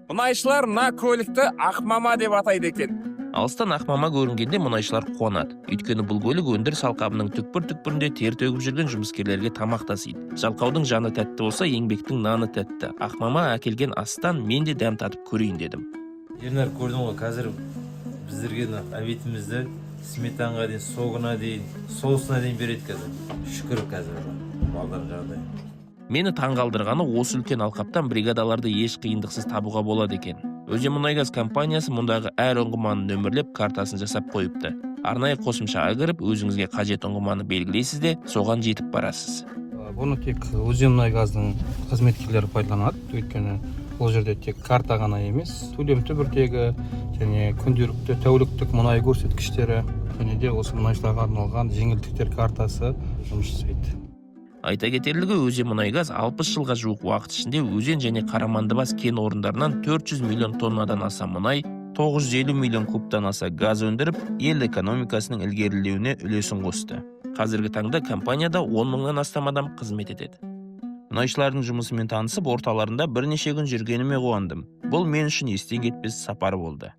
Мұнайшылар мына көлікті Ақмама деп атайды екен. Алыстан Ақмама көрінгенде мұнайшылар қуанады. Өйткені бұл көлік өндіріс алқабының түкпір-түкпірінде тер төгіп жүрген жұмыскерлерге тамақ тасиды. Жалқаудың жаны тәтті болса, еңбектің наны тәтті. Ақмама әкелген астан мен де дәм татып көрейін дедім. Ернар, көрдің ғой, қазір біздерге обедімізді сметанға дейін, соғына дейін, соусына дейін береді қазір. Шүкір қазір балдардың жағдайы. Мені таңғалдырғаны осы үлкен алқаптан бригадаларды еш қиындықсыз табуға болады екен. Өзенмұнайгаз компаниясы мұндағы әр ұңғыманы нөмірлеп картасын жасап қойыпты. Арнайы қосымшаға кіріп, өзіңізге қажет ұңғыманы белгілейсіз де, соған жетіп барасыз. Бұны тек Өзенмұнайгаздың қызметкерлері пайдаланады, өйткені бұл жерде тек карта ғана емес, төлем түбіртегі және күнделікті тәуліктік мұнай көрсеткіштері және де осы мұнайшыларға арналған жеңілдіктер картасы жұмыс жасайды. Айта кетерлігі, Өзенмұнайгаз 60 жылға жуық уақыт ішінде өзен және Қарамандыбас кен орындарынан 400 миллион тоннадан аса мұнай, 950 миллион кубтан аса газ өндіріп, ел экономикасының ілгерілеуіне үлесін қосты. Қазіргі таңда компанияда 10 мыңнан астам адам қызмет етеді. Мұнайшылардың жұмысымен танысып, орталарында бірнеше күн жүргеніме қуандым. Бұл мен үшін естен кетпес сапар болды.